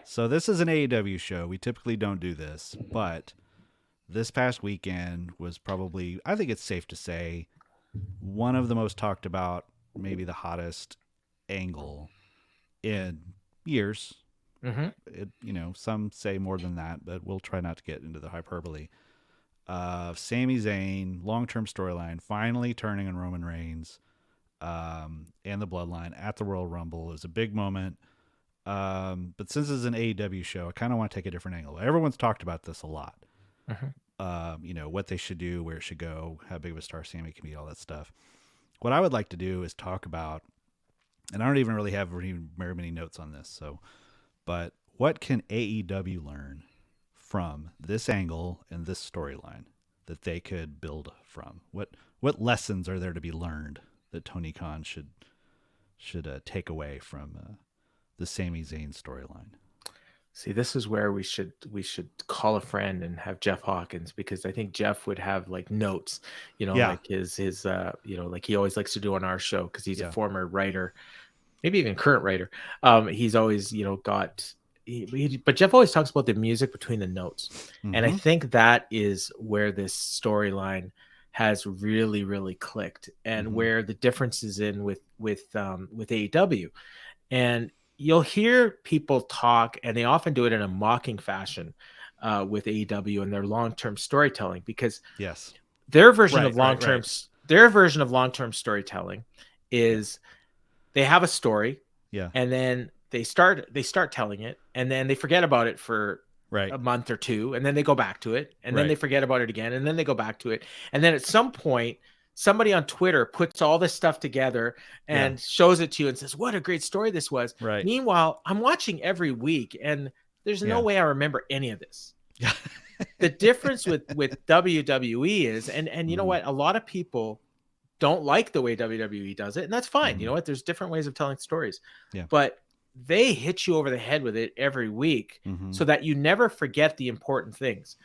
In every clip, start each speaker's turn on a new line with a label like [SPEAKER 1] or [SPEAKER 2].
[SPEAKER 1] So this is an AEW show. We typically don't do this, but this past weekend was probably, I think it's safe to say, one of the most talked about, maybe the hottest angle in years.
[SPEAKER 2] Mm-hmm.
[SPEAKER 1] Some say more than that, but we'll try not to get into the hyperbole. Sami Zayn, long-term storyline, finally turning on Roman Reigns and the Bloodline at the Royal Rumble. It was a big moment. But since it's an AEW show, I kind of want to take a different angle. Everyone's talked about this a lot.
[SPEAKER 2] Mm-hmm.
[SPEAKER 1] What they should do, where it should go, how big of a star Sami can be, all that stuff. What I would like to do is talk about, and I don't even really have very many notes on this, but what can AEW learn from this angle and this storyline that they could build from? What lessons are there to be learned that Tony Khan should take away from the Sami Zayn storyline?
[SPEAKER 2] See, this is where we should call a friend and have Jeff Hawkins, because I think Jeff would have like notes,
[SPEAKER 1] Yeah.
[SPEAKER 2] like his like he always likes to do on our show, because he's
[SPEAKER 1] Yeah.
[SPEAKER 2] a former writer, maybe even current writer. He's always got. But Jeff always talks about the music between the notes, and I think that is where this storyline has really, really clicked, and where the difference is in with AEW. And you'll hear people talk, and they often do it in a mocking fashion with AEW and their long-term storytelling, because
[SPEAKER 1] yes,
[SPEAKER 2] their version of long-term storytelling is they have a story,
[SPEAKER 1] yeah,
[SPEAKER 2] and then they start telling it, and then they forget about it for
[SPEAKER 1] right,
[SPEAKER 2] a month or two, and then they go back to it, and then
[SPEAKER 1] right,
[SPEAKER 2] they forget about it again, and then they go back to it, and then at some point somebody on Twitter puts all this stuff together and shows it to you and says, what a great story this was.
[SPEAKER 1] right.
[SPEAKER 2] Meanwhile, I'm watching every week, and there's no way I remember any of this. The difference with WWE is, and you know what, a lot of people don't like the way WWE does it, and that's fine. You know what, there's different ways of telling stories, but they hit you over the head with it every week so that you never forget the important things.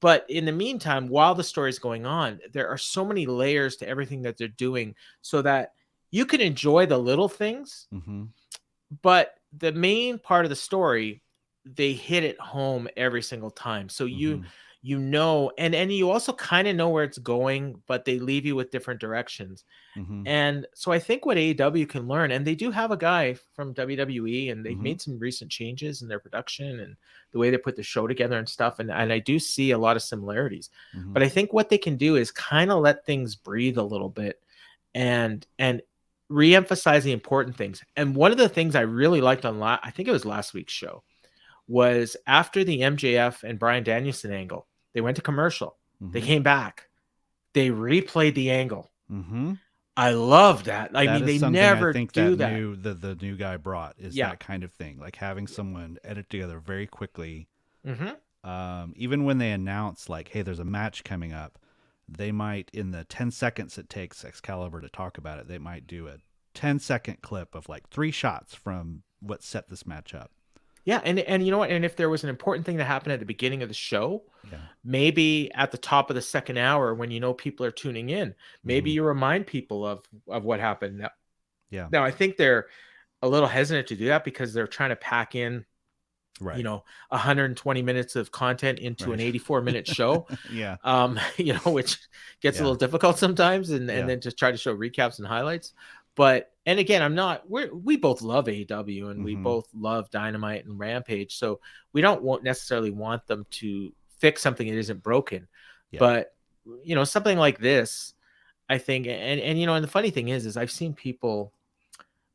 [SPEAKER 2] But in the meantime, while the story is going on, there are so many layers to everything that they're doing, so that you can enjoy the little things, but the main part of the story, they hit it home every single time. So and you also kind of know where it's going, but they leave you with different directions. And so I think what AEW can learn, and they do have a guy from WWE, and they've made some recent changes in their production and the way they put the show together and stuff. And I do see a lot of similarities, but I think what they can do is kind of let things breathe a little bit and re-emphasize the important things. And one of the things I really liked on I think it was last week's show, was after the MJF and Bryan Danielson angle, they went to commercial. They came back. They replayed the angle. I love that. I mean, they never do that.
[SPEAKER 1] The new guy brought is that kind of thing, like having someone edit together very quickly. Even when they announce, like, hey, there's a match coming up, they might, in the 10 seconds it takes Excalibur to talk about it, they might do a 10-second clip of like 3 shots from what set this match up.
[SPEAKER 2] Yeah, and you know what? And if there was an important thing that happened at the beginning of the show, maybe at the top of the second hour, when people are tuning in, maybe you remind people of what happened. Now, I think they're a little hesitant to do that because they're trying to pack in, 120 minutes of content into an 84-minute show. Which gets a little difficult sometimes, and then just try to show recaps and highlights. But, and again, we both love AEW, and we both love Dynamite and Rampage. So we don't necessarily want them to fix something that isn't broken. But, something like this, I think, and the funny thing is I've seen people,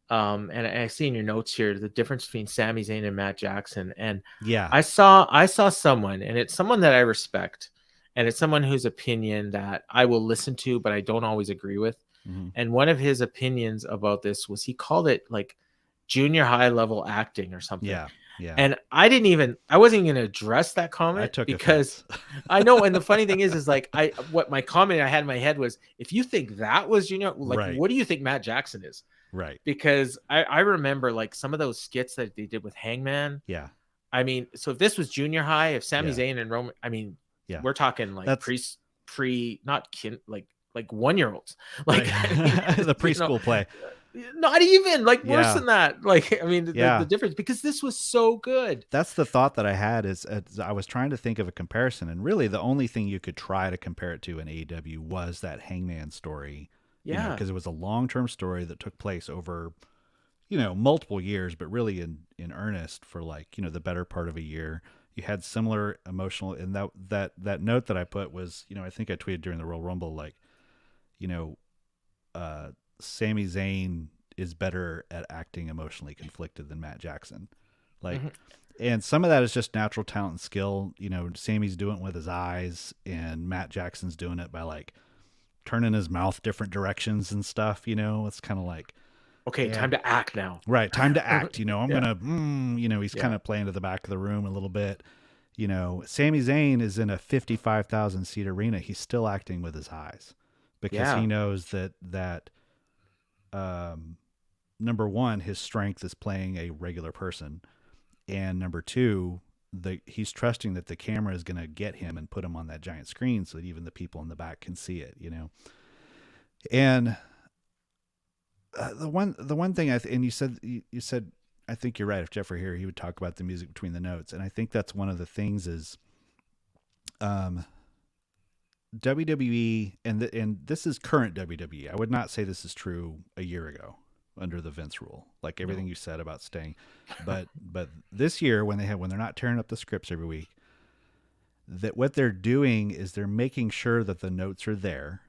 [SPEAKER 2] and I see in your notes here, the difference between Sami Zayn and Matt Jackson. And I saw someone, and it's someone that I respect, and it's someone whose opinion that I will listen to, but I don't always agree with. And one of his opinions about this was, he called it like junior high level acting or something. And I wasn't even going to address that comment, because I know. And the funny thing is like, what my comment I had in my head was, if you think that was junior, like, what do you think Matt Jackson is?
[SPEAKER 1] Right.
[SPEAKER 2] Because I remember like some of those skits that they did with Hangman. I mean, so if this was junior high, if Sami Zayn and Roman, I mean, we're talking like not kin, like 1-year-olds, like
[SPEAKER 1] the preschool play.
[SPEAKER 2] Not even, like, worse
[SPEAKER 1] Yeah.
[SPEAKER 2] than that. Like, I mean, the
[SPEAKER 1] Yeah.
[SPEAKER 2] difference, because this was so good.
[SPEAKER 1] That's the thought that I had is I was trying to think of a comparison, and really the only thing you could try to compare it to in AEW was that Hangman story,
[SPEAKER 2] Yeah.
[SPEAKER 1] because it was a long-term story that took place over, multiple years, but really in earnest for like, the better part of a year. You had similar emotional, and that note that I put was, I think I tweeted during the Royal Rumble, like, you know, uh, Sami Zayn is better at acting emotionally conflicted than Matt Jackson. Like,
[SPEAKER 2] Mm-hmm.
[SPEAKER 1] and some of that is just natural talent and skill. Sammy's doing it with his eyes, and Matt Jackson's doing it by like turning his mouth different directions and stuff. It's kind of like,
[SPEAKER 2] Okay,
[SPEAKER 1] yeah,
[SPEAKER 2] time to act now.
[SPEAKER 1] right, time to act. I'm
[SPEAKER 2] Yeah.
[SPEAKER 1] gonna, he's kind
[SPEAKER 2] Yeah.
[SPEAKER 1] of playing to the back of the room a little bit. Sami Zayn is in a 55,000 seat arena. He's still acting with his eyes because
[SPEAKER 2] Yeah.
[SPEAKER 1] he knows that um, number one, his strength is playing a regular person, and number two, he's trusting that the camera is going to get him and put him on that giant screen so that even the people in the back can see it. And the one thing and you said I think you're right. If Jeff were here, he would talk about the music between the notes, and I think that's one of the things is, WWE, and this is current WWE. I would not say this is true a year ago under the Vince rule. Like everything
[SPEAKER 2] No.
[SPEAKER 1] you said about staying, but this year when they're not tearing up the scripts every week, that what they're doing is they're making sure that the notes are there,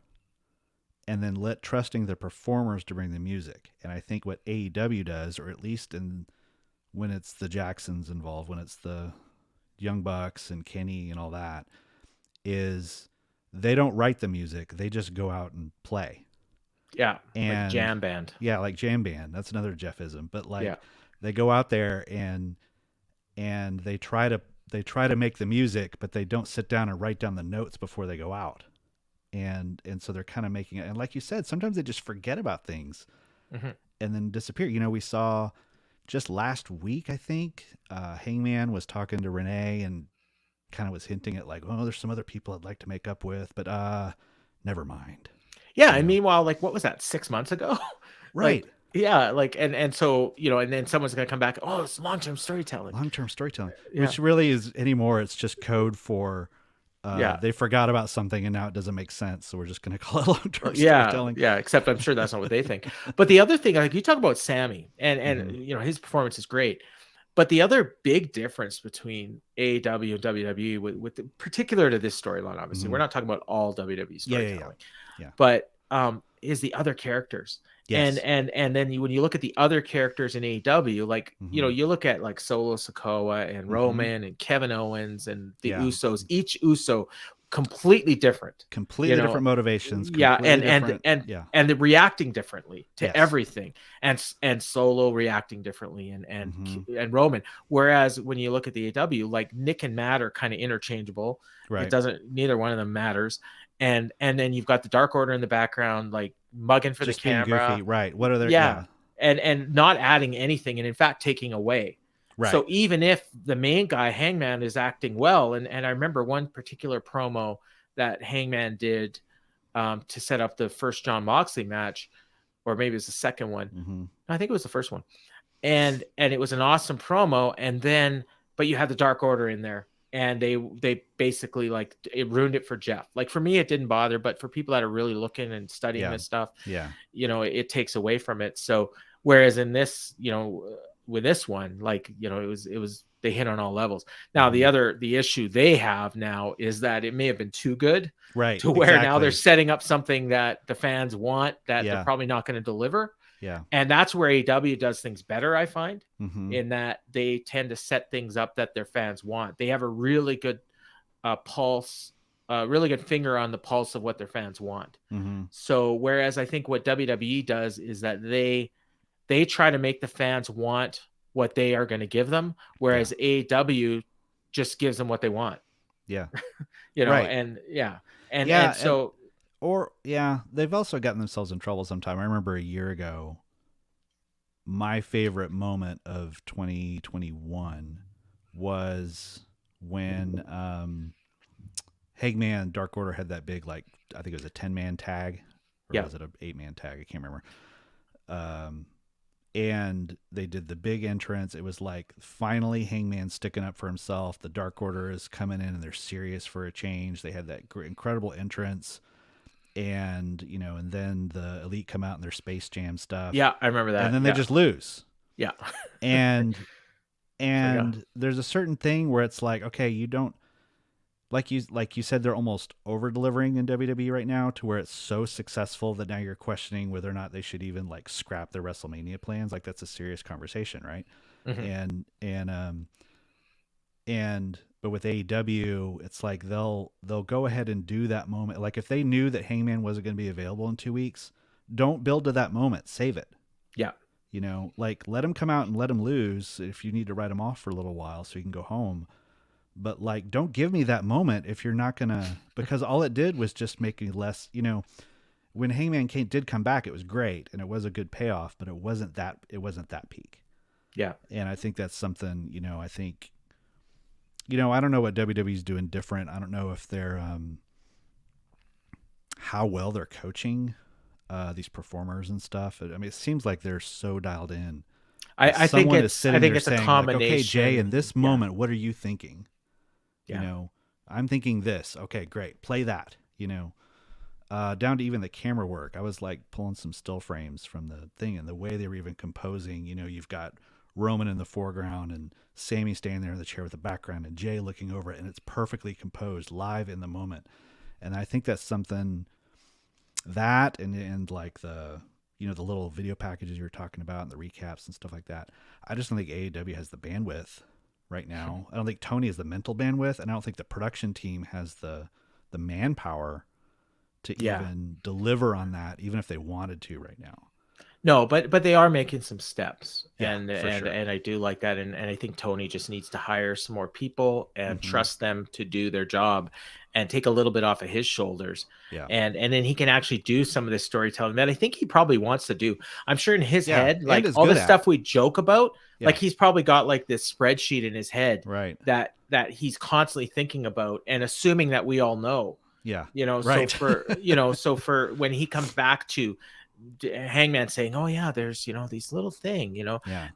[SPEAKER 1] and then trusting the performers to bring the music. And I think what AEW does, or at least when it's the Jacksons involved, when it's the Young Bucks and Kenny and all that, is they don't write the music. They just go out and play.
[SPEAKER 2] Yeah.
[SPEAKER 1] And
[SPEAKER 2] like jam band.
[SPEAKER 1] Yeah, like jam band. That's another Jeffism. But like,
[SPEAKER 2] Yeah.
[SPEAKER 1] they go out there and they try to make the music, but they don't sit down and write down the notes before they go out. And so they're kind of making it. And like you said, sometimes they just forget about things
[SPEAKER 2] Mm-hmm.
[SPEAKER 1] and then disappear. We saw just last week, I think, Hangman was talking to Renee and kind of was hinting at like, oh, there's some other people I'd like to make up with, but never mind.
[SPEAKER 2] Yeah. And meanwhile, like, what was that, 6 months ago?
[SPEAKER 1] Right.
[SPEAKER 2] Like, yeah. Like, and so, and then someone's going to come back. Oh, it's long-term storytelling.
[SPEAKER 1] Long-term storytelling,
[SPEAKER 2] Yeah.
[SPEAKER 1] which really is anymore. It's just code for, they forgot about something and now it doesn't make sense. So we're just going to call it long-term storytelling.
[SPEAKER 2] Yeah. Except I'm sure that's not what they think. But the other thing, like, you talk about Sammy and
[SPEAKER 1] Mm-hmm.
[SPEAKER 2] his performance is great. But the other big difference between AEW and WWE, with particular to this storyline, obviously,
[SPEAKER 1] Mm-hmm.
[SPEAKER 2] we're not talking about all WWE storytelling,
[SPEAKER 1] Yeah.
[SPEAKER 2] but is the other characters.
[SPEAKER 1] Yes.
[SPEAKER 2] And then when you look at the other characters in AEW, like,
[SPEAKER 1] Mm-hmm.
[SPEAKER 2] you look at like Solo Sikoa and
[SPEAKER 1] Mm-hmm.
[SPEAKER 2] Roman and Kevin Owens and the
[SPEAKER 1] Yeah.
[SPEAKER 2] Usos, each Uso completely different,
[SPEAKER 1] different motivations.
[SPEAKER 2] Yeah.
[SPEAKER 1] Different,
[SPEAKER 2] And the reacting differently to
[SPEAKER 1] Yes.
[SPEAKER 2] everything, and Solo reacting differently, and
[SPEAKER 1] Mm-hmm.
[SPEAKER 2] and Roman. Whereas when you look at the AEW, like Nick and Matt are kind of interchangeable.
[SPEAKER 1] Right.
[SPEAKER 2] Neither one of them matters. And then you've got the Dark Order in the background, like mugging for
[SPEAKER 1] Just
[SPEAKER 2] the camera.
[SPEAKER 1] goofy. Right. What are their,
[SPEAKER 2] Yeah. And not adding anything, and in fact taking away.
[SPEAKER 1] Right.
[SPEAKER 2] So even if the main guy, Hangman, is acting well, and I remember one particular promo that Hangman did to set up the first Jon Moxley match, or maybe it was the second one.
[SPEAKER 1] Mm-hmm.
[SPEAKER 2] I think it was the first one. And it was an awesome promo. And then, but you had the Dark Order in there, and they basically, like, it ruined it for Jeff. Like, for me, it didn't bother, but for people that are really looking and studying this stuff, it takes away from it. So whereas in this, with this one, like, it was they hit on all levels. Now, the issue they have now is that it may have been too good,
[SPEAKER 1] right,
[SPEAKER 2] to where now they're setting up something that the fans want that they're probably not going to deliver.
[SPEAKER 1] Yeah.
[SPEAKER 2] And that's where AEW does things better, I find,
[SPEAKER 1] in
[SPEAKER 2] that they tend to set things up that their fans want. They have a really good pulse, really good finger on the pulse of what their fans want.
[SPEAKER 1] Mm-hmm.
[SPEAKER 2] So whereas I think what WWE does is that they try to make the fans want what they are going to give them, whereas AEW just gives them what they want.
[SPEAKER 1] Yeah.
[SPEAKER 2] Right. They've
[SPEAKER 1] also gotten themselves in trouble sometime. I remember a year ago, my favorite moment of 2021 was when Hangman Dark Order had that big, like, I think it was a 10-man tag, or was it an 8-man tag? I can't remember. Um, and they did the big entrance. It was like finally Hangman sticking up for himself. The Dark Order is coming in and they're serious for a change. They had that incredible entrance, and and then the Elite come out in their Space Jam stuff.
[SPEAKER 2] Yeah, I remember that.
[SPEAKER 1] And then they just lose.
[SPEAKER 2] Yeah.
[SPEAKER 1] and there's a certain thing where it's like, okay, you don't, like you said, they're almost over delivering in WWE right now to where it's so successful that now you're questioning whether or not they should even like scrap their WrestleMania plans. Like that's a serious conversation, right? Mm-hmm. But with AEW, it's like they'll go ahead and do that moment. Like if they knew that Hangman wasn't going to be available in 2 weeks, don't build to that moment. Save it.
[SPEAKER 2] Yeah.
[SPEAKER 1] Like let him come out and let him lose if you need to write him off for a little while so he can go home. But like, don't give me that moment if you're not gonna, because all it did was just make me less. When Hangman did come back, it was great and it was a good payoff, but it wasn't that peak.
[SPEAKER 2] Yeah,
[SPEAKER 1] and I think that's something. I think, I don't know what WWE's doing different. I don't know if they're how well they're coaching these performers and stuff. I mean, it seems like they're so dialed in.
[SPEAKER 2] I think it's a combination.
[SPEAKER 1] Like, okay, Jay, in this moment, what are you thinking? I'm thinking this. Okay, great. Play that. Down to even the camera work. I was like pulling some still frames from the thing, and the way they were even composing. You've got Roman in the foreground and Sami standing there in the chair with the background and Jay looking over it, and it's perfectly composed live in the moment. And I think that's something that and like the the little video packages you were talking about and the recaps and stuff like that. I just don't think AEW has the bandwidth right now. I don't think Tony has the mental bandwidth, and I don't think the production team has the manpower to even deliver on that, even if they wanted to right now.
[SPEAKER 2] No, but they are making some steps, and
[SPEAKER 1] sure.
[SPEAKER 2] and I do like that, and I think Tony just needs to hire some more people and trust them to do their job, and take a little bit off of his shoulders.
[SPEAKER 1] Yeah,
[SPEAKER 2] and then he can actually do some of this storytelling that I think he probably wants to do. I'm sure in his head, like all the stuff we joke about, like he's probably got like this spreadsheet in his head,
[SPEAKER 1] right?
[SPEAKER 2] That he's constantly thinking about and assuming that we all know.
[SPEAKER 1] Yeah,
[SPEAKER 2] right. So for when he comes back to Hangman saying, "Oh yeah, there's these little thing,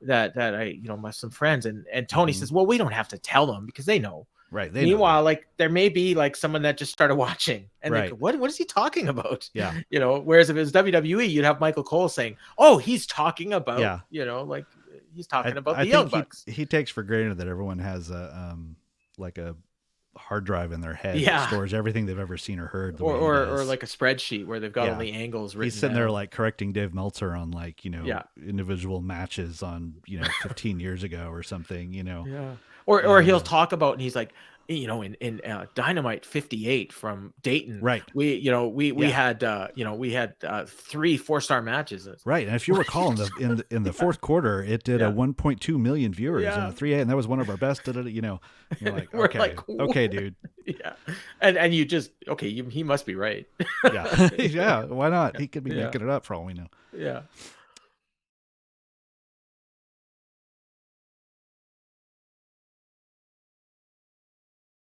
[SPEAKER 2] that I some friends," and Tony says, "Well, we don't have to tell them because they know."
[SPEAKER 1] Right.
[SPEAKER 2] Meanwhile, like there may be like someone that just started watching and they go, what is he talking about?
[SPEAKER 1] Yeah.
[SPEAKER 2] Whereas if it was WWE, you'd have Michael Cole saying, "Oh, he's talking about," like he's talking about the Young Bucks.
[SPEAKER 1] He takes for granted that everyone has a like a hard drive in their head that stores everything they've ever seen or heard,
[SPEAKER 2] or like a spreadsheet where they've got all the angles written.
[SPEAKER 1] He's sitting there like correcting Dave Meltzer on like individual matches on 15 years ago or something.
[SPEAKER 2] Or he'll talk about, and he's like, in Dynamite 58 from Dayton,
[SPEAKER 1] right?
[SPEAKER 2] We had 3 4-star matches,
[SPEAKER 1] right? And if you recall, in the fourth quarter, it did a 1.2 million viewers in a 3A, and that was one of our best. You're like, okay, dude,
[SPEAKER 2] yeah, and you just he must be right.
[SPEAKER 1] Yeah, why not? He could be making it up for all we know.
[SPEAKER 2] Yeah.